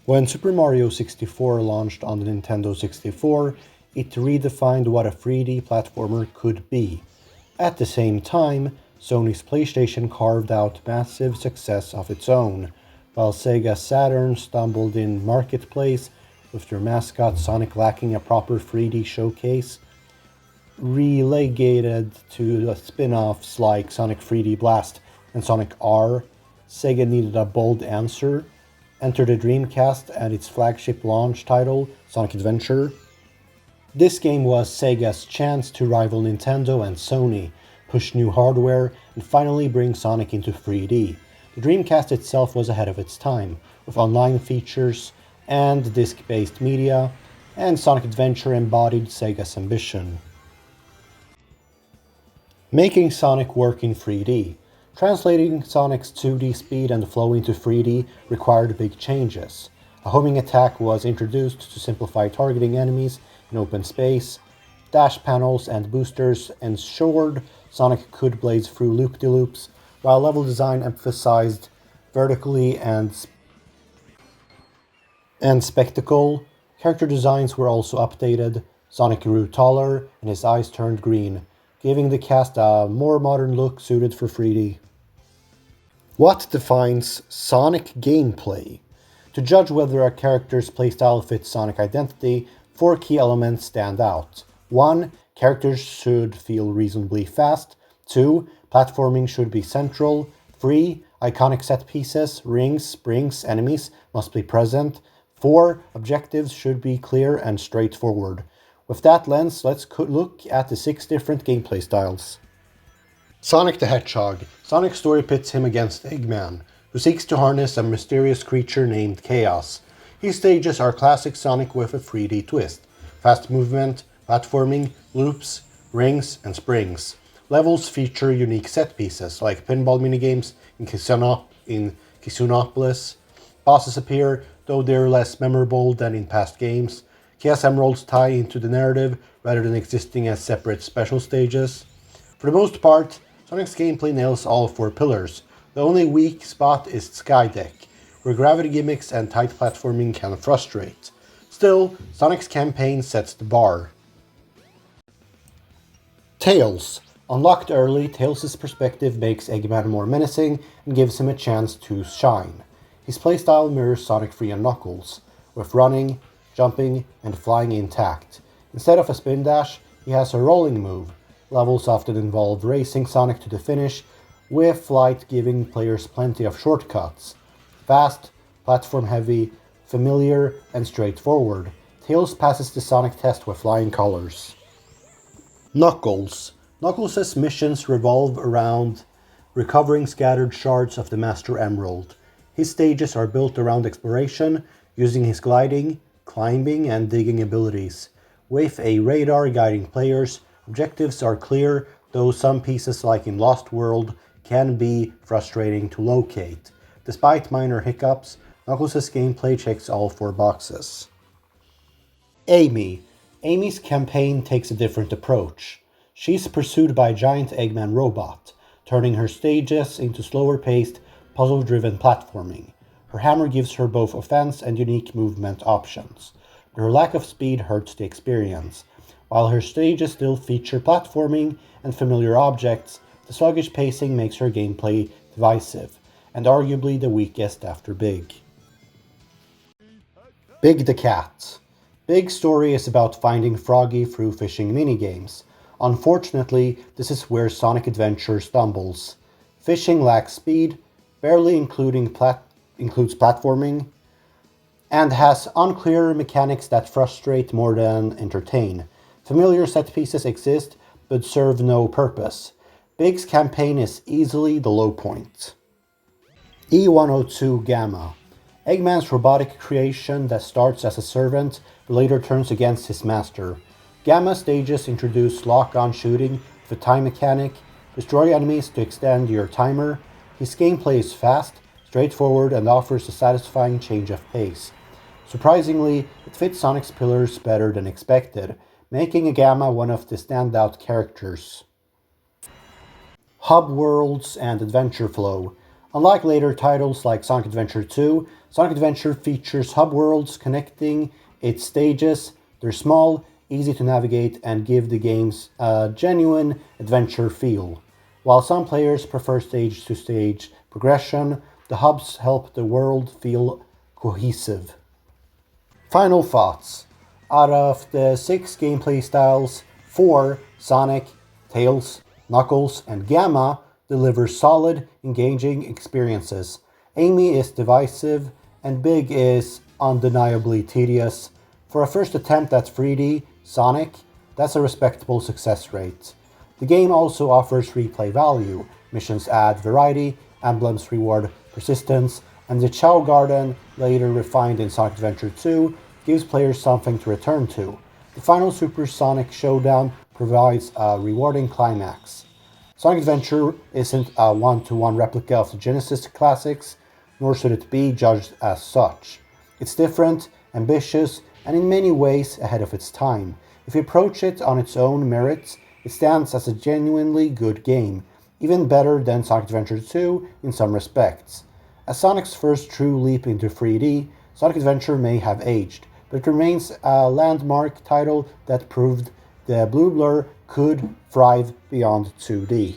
When Super Mario 64 launched on the Nintendo 64, it redefined what a 3D platformer could be. At the same time, Sony's PlayStation carved out massive success of its own, while Sega Saturn stumbled in marketplace with their mascot Sonic lacking a proper 3D showcase, relegated to spin-offs like Sonic 3D Blast and Sonic R. Sega needed a bold answer. Enter the Dreamcast and its flagship launch title, Sonic Adventure. This game was Sega's chance to rival Nintendo and Sony, push new hardware, and finally bring Sonic into 3D. The Dreamcast itself was ahead of its time, with online features and disc-based media, and Sonic Adventure embodied Sega's ambition. Making Sonic work in 3D. Translating Sonic's 2D speed and flow into 3D required big changes. A homing attack was introduced to simplify targeting enemies in open space. Dash panels and boosters ensured Sonic could blaze through loop-de-loops, while level design emphasized vertically and spectacle. Character designs were also updated. Sonic grew taller and his eyes turned green, giving the cast a more modern look suited for 3D. What defines Sonic gameplay? To judge whether a character's playstyle fits Sonic identity, 4 key elements stand out. 1. Characters should feel reasonably fast. 2. Platforming should be central. 3. Iconic set pieces, rings, springs, enemies must be present. 4. Objectives should be clear and straightforward. With that lens, let's look at the 6 different gameplay styles. Sonic the Hedgehog. Sonic's story pits him against Eggman, who seeks to harness a mysterious creature named Chaos. His stages are classic Sonic with a 3D twist. Fast movement, platforming, loops, rings, and springs. Levels feature unique set pieces, like pinball minigames in Kisunopolis. Bosses appear, though they're less memorable than in past games. Chaos Emeralds tie into the narrative rather than existing as separate special stages. For the most part, Sonic's gameplay nails all 4 pillars. The only weak spot is Skydeck, where gravity gimmicks and tight platforming can frustrate. Still, Sonic's campaign sets the bar. Tails. Unlocked early, Tails' perspective makes Eggman more menacing and gives him a chance to shine. His playstyle mirrors Sonic 3 and Knuckles, with running, jumping, and flying intact. Instead of a spin dash, he has a rolling move. Levels often involve racing Sonic to the finish, with flight giving players plenty of shortcuts. Fast, platform-heavy, familiar, and straightforward, Tails passes the Sonic test with flying colors. Knuckles. Knuckles' missions revolve around recovering scattered shards of the Master Emerald. His stages are built around exploration, using his gliding, climbing, and digging abilities. With a radar guiding players, objectives are clear, though some pieces like in Lost World can be frustrating to locate. Despite minor hiccups, Knuckles' gameplay checks all 4 boxes. Amy. Amy's campaign takes a different approach. She's pursued by a giant Eggman robot, turning her stages into slower-paced, puzzle-driven platforming. Her hammer gives her both offense and unique movement options, but her lack of speed hurts the experience. While her stages still feature platforming and familiar objects, the sluggish pacing makes her gameplay divisive, and arguably the weakest after Big. Big the Cat. Big's story is about finding Froggy through fishing minigames. Unfortunately, this is where Sonic Adventure stumbles. Fishing lacks speed, barely includes platforming, and has unclear mechanics that frustrate more than entertain. Familiar set pieces exist, but serve no purpose. Big's campaign is easily the low point. E102 Gamma. Eggman's robotic creation that starts as a servant, but later turns against his master. Gamma stages introduce lock-on shooting with a time mechanic, destroy enemies to extend your timer. His gameplay is fast, straightforward, and offers a satisfying change of pace. Surprisingly, it fits Sonic's pillars better than expected, making Gamma one of the standout characters. Hub Worlds and Adventure Flow. Unlike later titles like Sonic Adventure 2, Sonic Adventure features hub worlds connecting its stages. They're small, easy to navigate, and give the games a genuine adventure feel. While some players prefer stage-to-stage progression, the hubs help the world feel cohesive. Final thoughts. Out of the 6 gameplay styles, 4, Sonic, Tails, Knuckles, and Gamma, deliver solid, engaging experiences. Amy is divisive, and Big is undeniably tedious. For a first attempt at 3D Sonic, that's a respectable success rate. The game also offers replay value. Missions add variety, emblems reward persistence, and the Chow Garden, later refined in Sonic Adventure 2, gives players something to return to. The final Super Sonic Showdown provides a rewarding climax. Sonic Adventure isn't a one-to-one replica of the Genesis classics, nor should it be judged as such. It's different, ambitious, and in many ways ahead of its time. If you approach it on its own merits, it stands as a genuinely good game, even better than Sonic Adventure 2 in some respects. As Sonic's first true leap into 3D, Sonic Adventure may have aged, but it remains a landmark title that proved the Blue Blur could thrive beyond 2D.